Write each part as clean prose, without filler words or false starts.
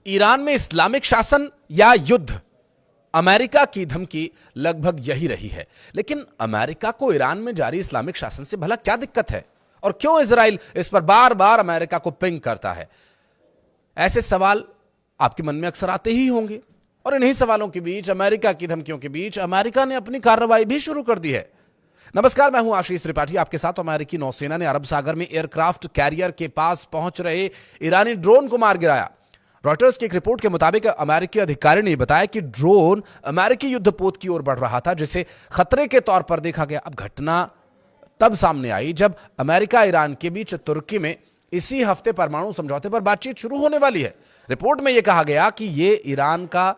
Iran में Islamic शासन या युद्ध, अमेरिका की धमकी लगभग यही रही है। लेकिन अमेरिका को ईरान में जारी इस्लामिक शासन से भला क्या दिक्कत है और क्यों इजराइल इस पर बार बार अमेरिका को पिंग करता है? ऐसे सवाल आपके मन में अक्सर आते ही होंगे और इन्हीं सवालों के बीच, अमेरिका की धमकियों के बीच, अमेरिका ने अपनी कार्रवाई भी शुरू कर दी है। नमस्कार, मैं हूं आशीष त्रिपाठी आपके साथ। अमेरिकी नौसेना ने अरब सागर में एयरक्राफ्ट कैरियर के पास पहुंच रहे ईरानी ड्रोन को मार गिराया। रॉयटर्स की एक रिपोर्ट के मुताबिक अमेरिकी अधिकारी ने बताया कि ड्रोन अमेरिकी युद्धपोत की ओर बढ़ रहा था, जिसे खतरे के तौर पर देखा गया। अब घटना तब सामने आई जब अमेरिका ईरान के बीच तुर्की में इसी हफ्ते परमाणु समझौते पर बातचीत शुरू होने वाली है। रिपोर्ट में यह कहा गया कि यह ईरान का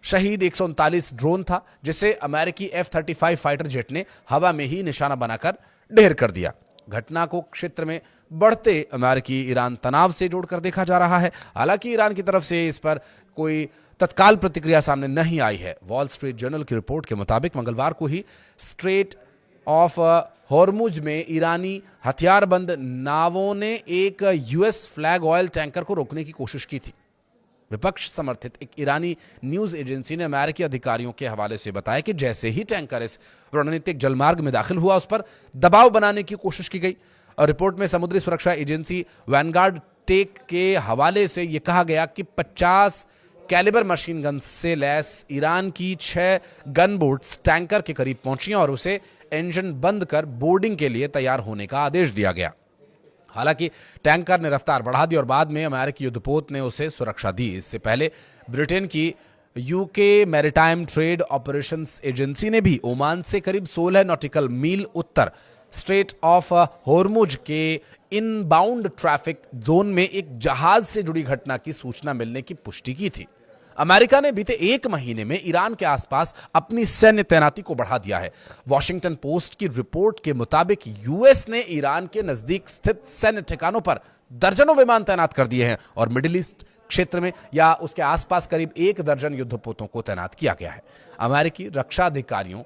शहीद 139 ड्रोन था, जिसे अमेरिकी F-35 फाइटर जेट ने हवा में ही निशाना बनाकर ढेर कर दिया। घटना को क्षेत्र में बढ़ते अमेरिकी ईरान तनाव से जोड़कर देखा जा रहा है। हालांकि ईरान की तरफ से इस पर कोई तत्काल प्रतिक्रिया सामने नहीं आई है। वॉल स्ट्रीट जर्नल की रिपोर्ट के मुताबिक मंगलवार को ही स्ट्रेट ऑफ हॉर्मुज में ईरानी हथियारबंद नावों ने एक यूएस फ्लैग ऑयल टैंकर को रोकने की कोशिश की थी। विपक्ष समर्थित एक ईरानी न्यूज एजेंसी ने अमेरिकी अधिकारियों के हवाले से बताया कि जैसे ही टैंकर इस रणनीतिक जलमार्ग में दाखिल हुआ, उस पर दबाव बनाने की कोशिश की गई। और रिपोर्ट में समुद्री सुरक्षा एजेंसी वैनगार्ड टेक के हवाले से यह कहा गया कि 50 कैलिबर मशीन गन से लैस ईरान की 6 गन बोट्स टैंकर के करीब पहुंची और उसे इंजन बंद कर बोर्डिंग के लिए तैयार होने का आदेश दिया गया। हालांकि टैंकर ने रफ्तार बढ़ा दी और बाद में अमेरिकी युद्धपोत ने उसे सुरक्षा दी। इससे पहले ब्रिटेन की UK maritime trade operations agency ने भी ओमान से करीब 16 नॉटिकल मील उत्तर स्ट्रेट ऑफ हॉर्मुज के इनबाउंड ट्रैफिक जोन में एक जहाज से जुड़ी घटना की सूचना मिलने की पुष्टि की थी। अमेरिका ने बीते एक महीने में ईरान के आसपास अपनी सैन्य तैनाती को बढ़ा दिया है। वॉशिंगटन पोस्ट की रिपोर्ट के मुताबिक यूएस ने ईरान के नजदीक स्थित सैन्य ठिकानों पर दर्जनों विमान तैनात कर दिए हैं और मिडिल ईस्ट क्षेत्र में या उसके आसपास करीब 1 दर्जन युद्धपोतों को तैनात किया गया है। अमेरिकी रक्षा अधिकारियों,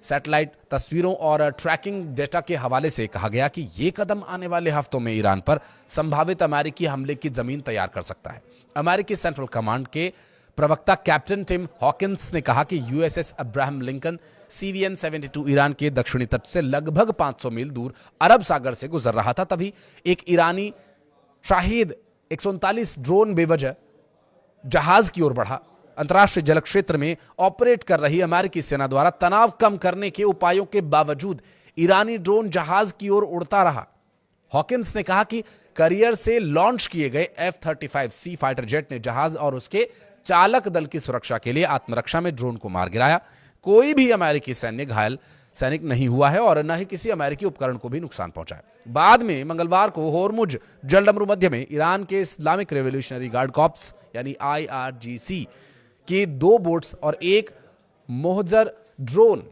सैटेलाइट तस्वीरों और ट्रैकिंग डेटा के हवाले से कहा गया कि यह कदम आने वाले हफ्तों में ईरान पर संभावित अमेरिकी हमले की जमीन तैयार कर सकता है। अमेरिकी सेंट्रल कमांड के प्रवक्ता कैप्टन टिम हॉकिंस ने कहा कि USS Abraham Lincoln CVN-72 Iran के दक्षिणी तट से लगभग 500 मील दूर अरब सागर से गुजर रहा था। तभी एक ईरानी शाहिद 139 ड्रोन बेवजह जहाज की ओर बढ़ा। अंतर्राष्ट्रीय जल क्षेत्र में ऑपरेट कर रही अमेरिकी सेना द्वारा तनाव कम करने के उपायों के बावजूद ईरानी ड्रोन जहाज की ओर उड़ता रहा। हॉकिंस ने कहा कि करियर से लॉन्च किए गए F-35C फाइटर जेट ने जहाज और उसके चालक दल की सुरक्षा के लिए आत्मरक्षा में ड्रोन को मार गिराया। कोई भी अमेरिकी सैनिक नहीं हुआ है और न ही किसी अमेरिकी उपकरण को भी नुकसान पहुंचा है। बाद में मंगलवार को हॉर्मुज जलडमरू मध्य में ईरान के इस्लामिक रेवोल्यूशनरी गार्ड कॉर्प्स यानी IRGC की 2 बोट्स और एक मोहजर ड्रोन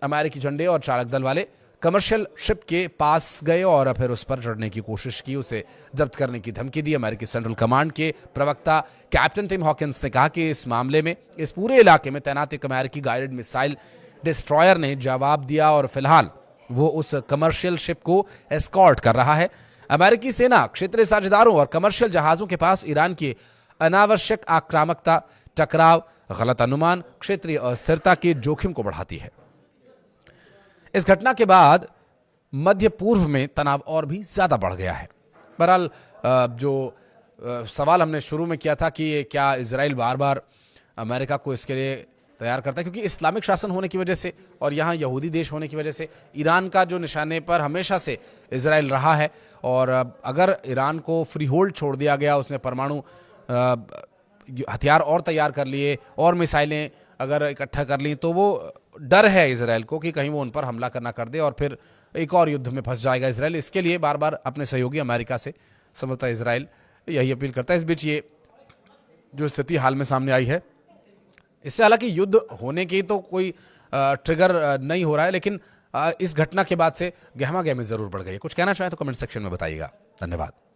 अमेरिकी झंडे और चालक दल वाले कमर्शियल शिप के पास गए और फिर उस पर चढ़ने की कोशिश की, उसे जब्त करने की धमकी दी। अमेरिकी सेंट्रल कमांड के प्रवक्ता कैप्टन टिम हॉकिंस ने कहा कि इस मामले में इस पूरे इलाके में तैनात एक अमेरिकी गाइडेड मिसाइल डिस्ट्रॉयर ने जवाब दिया और फिलहाल वो उस कमर्शियल शिप को एस्कॉर्ट कर रहा है। अमेरिकी सेना क्षेत्रीय साझेदारों और कमर्शियल जहाजों के पास ईरान की अनावश्यक आक्रामकता, टकराव, गलत अनुमान, क्षेत्रीय अस्थिरता के जोखिम को बढ़ाती है। इस घटना के बाद मध्य पूर्व में तनाव और भी ज्यादा बढ़ गया है। बहरहाल जो सवाल हमने शुरू में किया था कि क्या इजराइल बार बार अमेरिका को इसके लिए तैयार करता है, क्योंकि इस्लामिक शासन होने की वजह से और यहाँ यहूदी देश होने की वजह से ईरान का जो निशाने पर हमेशा से इजराइल रहा है। और अगर ईरान को फ्री होल्ड छोड़ दिया गया, उसने परमाणु हथियार और तैयार कर लिए और मिसाइलें अगर इकट्ठा कर ली, तो वो डर है इजराइल को कि कहीं वो उन पर हमला करना कर दे और फिर एक और युद्ध में फंस जाएगा इजराइल। इसके लिए बार बार अपने सहयोगी अमेरिका से संभवतः इजराइल यही अपील करता है। इस बीच ये जो स्थिति हाल में सामने आई है, इससे हालांकि युद्ध होने की तो कोई ट्रिगर नहीं हो रहा है, लेकिन इस घटना के बाद से गहमा गहमी जरूर बढ़ गई है। कुछ कहना चाहें तो कमेंट सेक्शन में बताइएगा। धन्यवाद।